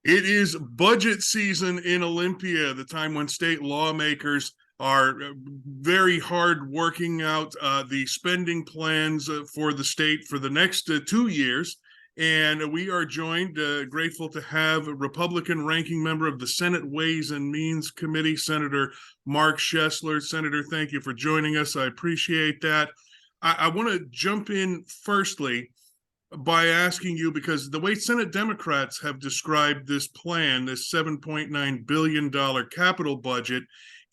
It is budget season in Olympia, the time when state lawmakers are very hard working out the spending plans for the state for the next 2 years. And we are joined, grateful to have a Republican ranking member of the Senate Ways and Means Committee, Senator Mark Schoesler. Senator, thank you for joining us. I appreciate that. I want to jump in firstly by asking you, because the way Senate Democrats have described this plan, this $7.9 billion capital budget,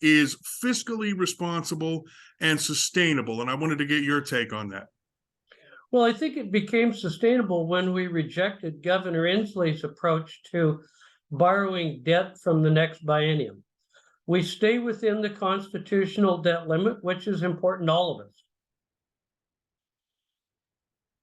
is fiscally responsible and sustainable. And I wanted to get your take on that. Well, I think it became sustainable when we rejected Governor Inslee's approach to borrowing debt from the next biennium. We stay within the constitutional debt limit, which is important to all of us.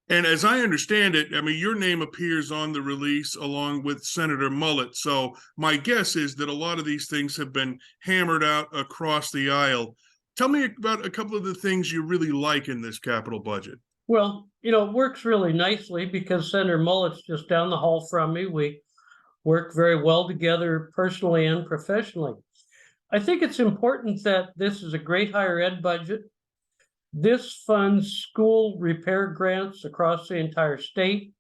And as I understand it, I mean, your name appears on the release along with Senator Mullet. So my guess is that a lot of these things have been hammered out across the aisle. Tell me about a couple of the things you really like in this capital budget. Well, it works really nicely because Senator Mullet's just down the hall from me. We work very well together personally and professionally. I think it's important that this is a great higher ed budget. This funds school repair grants across the entire state.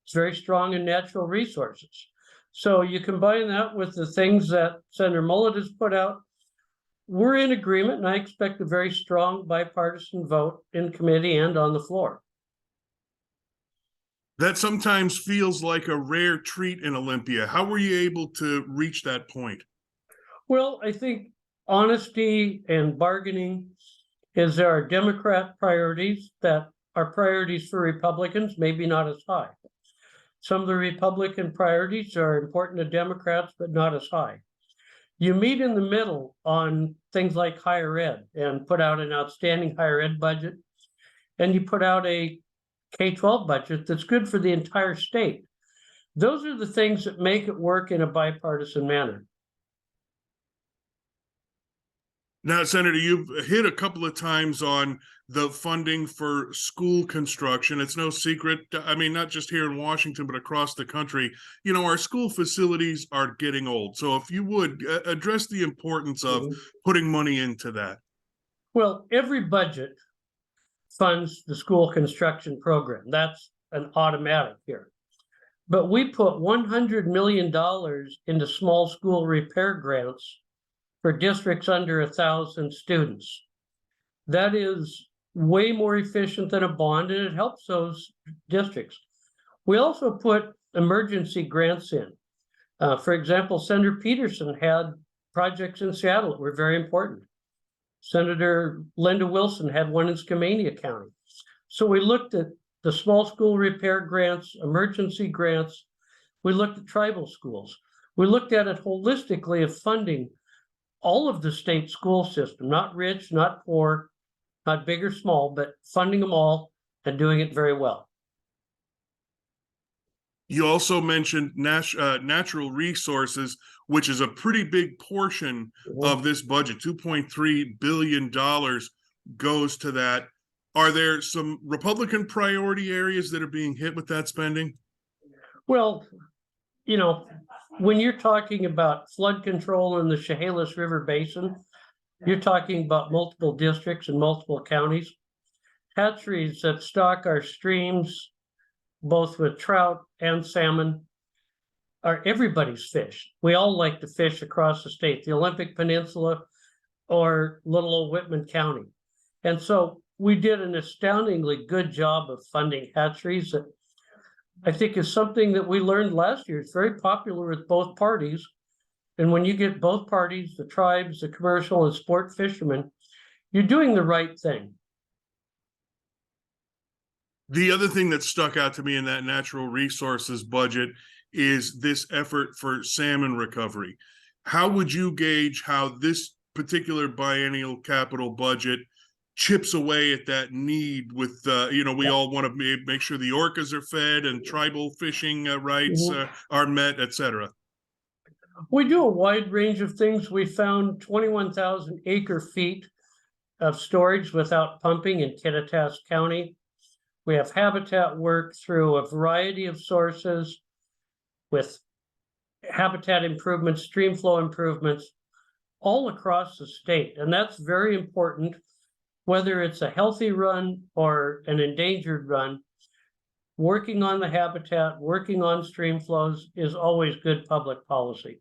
It's very strong in natural resources. So you combine that with the things that Senator Mullet has put out. We're in agreement, and I expect a very strong bipartisan vote in committee and on the floor. That sometimes feels like a rare treat in Olympia. How were you able to reach that point? Well, I think honesty and bargaining is there are Democrat priorities that are priorities for Republicans, maybe not as high. Some of the Republican priorities are important to Democrats, but not as high. You meet in the middle on things like higher ed and put out an outstanding higher ed budget, and you put out a K-12 budget that's good for the entire state. Those are the things that make it work in a bipartisan manner. Now, Senator, you've hit a couple of times on the funding for school construction. It's no secret, I mean, not just here in Washington, but across the country, our school facilities are getting old. So if you would address the importance of putting money into that. Well, every budget funds the school construction program. That's an automatic here. But we put $100 million into small school repair grants for districts under 1,000 students. That is way more efficient than a bond, and it helps those districts. We also put emergency grants in. For example, Senator Peterson had projects in Seattle that were very important. Senator Linda Wilson had one in Skamania County. So we looked at the small school repair grants, emergency grants. We looked at tribal schools. We looked at it holistically of funding all of the state school system, not rich, not poor, not big or small, but funding them all and doing it very well. You also mentioned natural resources, which is a pretty big portion of this budget. $2.3 billion goes to that. Are there some Republican priority areas that are being hit with that spending? Well, when you're talking about flood control in the Chehalis River Basin, you're talking about multiple districts and multiple counties. Hatcheries that stock our streams, both with trout and salmon, are everybody's fish. We all like to fish across the state, the Olympic Peninsula or little old Whitman County. And so we did an astoundingly good job of funding hatcheries that I think is something that we learned last year. It's very popular with both parties. And when you get both parties, the tribes, the commercial and sport fishermen, you're doing the right thing. The other thing that stuck out to me in that natural resources budget is this effort for salmon recovery. How would you gauge how this particular biennial capital budget chips away at that need with, we all want to make sure the orcas are fed and tribal fishing rights are met, et cetera? We do a wide range of things. We found 21,000 acre feet of storage without pumping in Kittitas County. We have habitat work through a variety of sources with habitat improvements, stream flow improvements, all across the state. And that's very important, whether it's a healthy run or an endangered run. Working on the habitat, working on stream flows is always good public policy.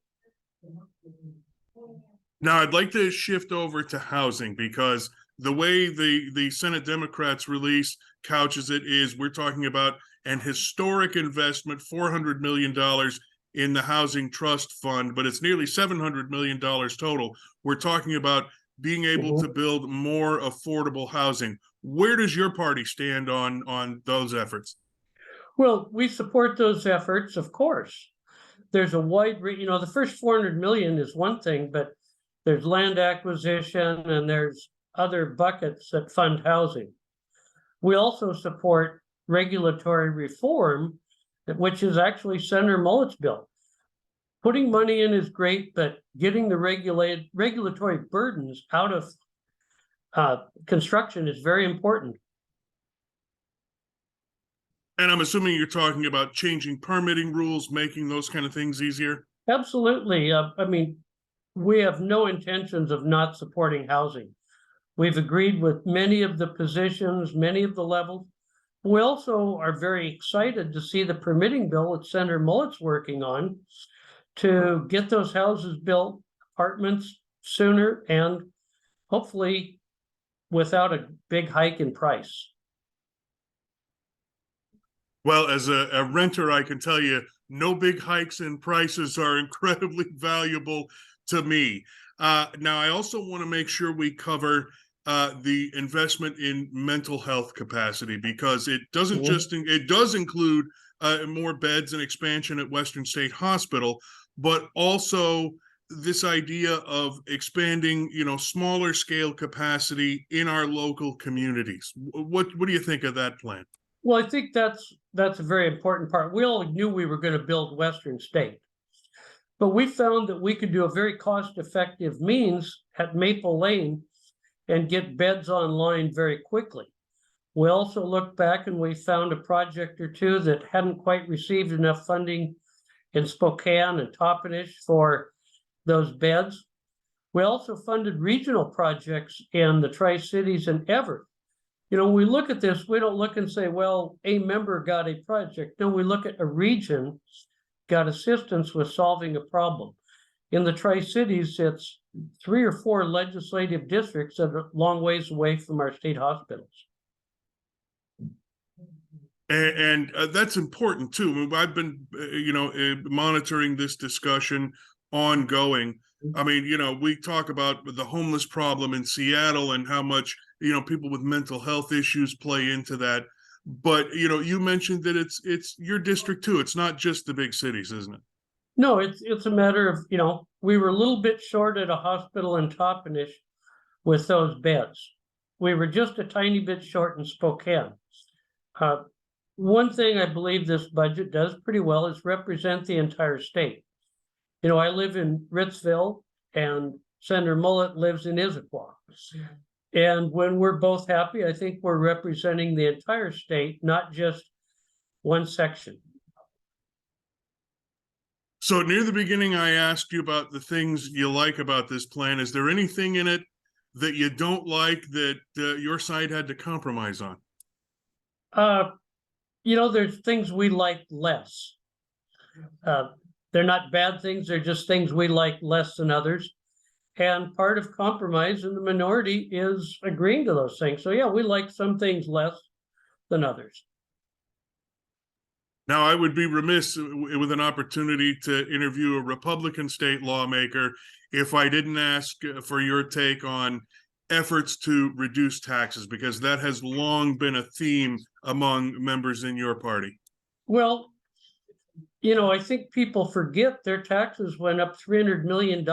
Now, I'd like to shift over to housing, because the way the Senate Democrats release couches it is we're talking about an historic investment, $400 million in the Housing Trust Fund, but it's nearly $700 million total. We're talking about being able to build more affordable housing. Where does your party stand on those efforts? Well, we support those efforts, of course. There's a wide, the first 400 million is one thing, but there's land acquisition and there's other buckets that fund housing. We also support regulatory reform, which is actually Senator Mullet's bill. Putting money in is great, but getting the regulatory burdens out of construction is very important. And I'm assuming you're talking about changing permitting rules, making those kind of things easier? Absolutely. I mean, we have no intentions of not supporting housing. We've agreed with many of the positions, many of the levels. We also are very excited to see the permitting bill that Senator Mullet's working on to get those houses built, apartments sooner, and hopefully without a big hike in price. Well, as a renter, I can tell you no big hikes in prices are incredibly valuable to me. Now, I also want to make sure we cover the investment in mental health capacity, because it doesn't it does include more beds and expansion at Western State Hospital, but also this idea of expanding, smaller scale capacity in our local communities. What do you think of that plan? Well, I think that's a very important part. We all knew we were going to build Western State, but we found that we could do a very cost-effective means at Maple Lane and get beds online very quickly. We also looked back and we found a project or two that hadn't quite received enough funding in Spokane and Toppenish for those beds. We also funded regional projects in the Tri-Cities and Everett. When we look at this, we don't look and say, well, a member got a project. No, we look at a region got assistance with solving a problem. In the Tri-Cities, it's 3 or 4 legislative districts that are a long ways away from our state hospitals. And that's important too. I've been, monitoring this discussion ongoing. I mean, we talk about the homeless problem in Seattle and how much, people with mental health issues play into that. But, you mentioned that it's your district too. It's not just the big cities, isn't it? No, it's a matter of, we were a little bit short at a hospital in Toppenish with those beds. We were just a tiny bit short in Spokane. One thing I believe this budget does pretty well is represent the entire state. I live in Ritzville and Senator Mullet lives in Issaquah. And when we're both happy, I think we're representing the entire state, not just one section. So near the beginning, I asked you about the things you like about this plan. Is there anything in it that you don't like that your side had to compromise on? There's things we like less. They're not bad things. They're just things we like less than others. And part of compromise in the minority is agreeing to those things. So yeah, we like some things less than others. Now, I would be remiss with an opportunity to interview a Republican state lawmaker if I didn't ask for your take on efforts to reduce taxes, because that has long been a theme among members in your party. Well, I think people forget their taxes went up $300 million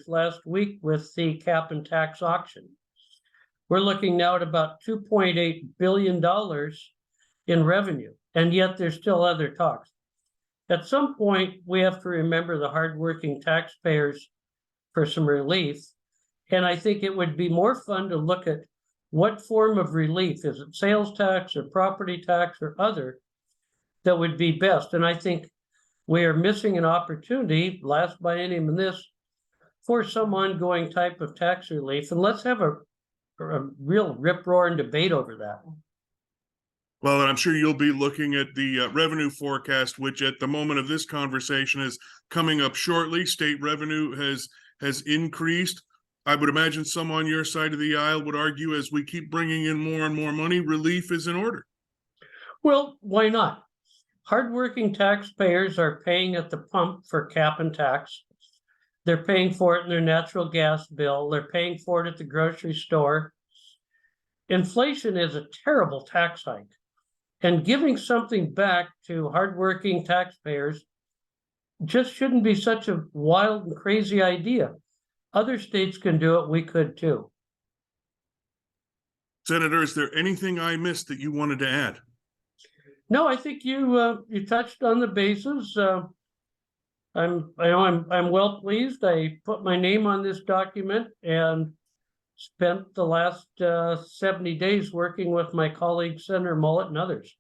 last week with the cap and tax auction. We're looking now at about $2.8 billion in revenue, and yet there's still other talks. At some point, we have to remember the hardworking taxpayers for some relief. And I think it would be more fun to look at what form of relief, is it sales tax or property tax or other, that would be best. And I think We are missing an opportunity, last biennium and this, for some ongoing type of tax relief, and let's have a real rip-roaring debate over that. Well, and I'm sure you'll be looking at the revenue forecast, which at the moment of this conversation is coming up shortly. State revenue has increased. I would imagine some on your side of the aisle would argue as we keep bringing in more and more money, relief is in order. Well, why not? Hardworking taxpayers are paying at the pump for cap and tax. They're paying for it in their natural gas bill. They're paying for it at the grocery store. Inflation is a terrible tax hike. And giving something back to hardworking taxpayers just shouldn't be such a wild and crazy idea. Other states can do it, we could too. Senator, is there anything I missed that you wanted to add? No, I think you touched on the bases. I'm well pleased. I put my name on this document and spent the last 70 days working with my colleague Senator Mullet and others.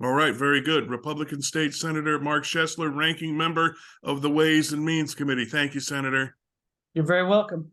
All right, very good. Republican State Senator Mark Schoesler, ranking member of the Ways and Means Committee. Thank you, Senator. You're very welcome.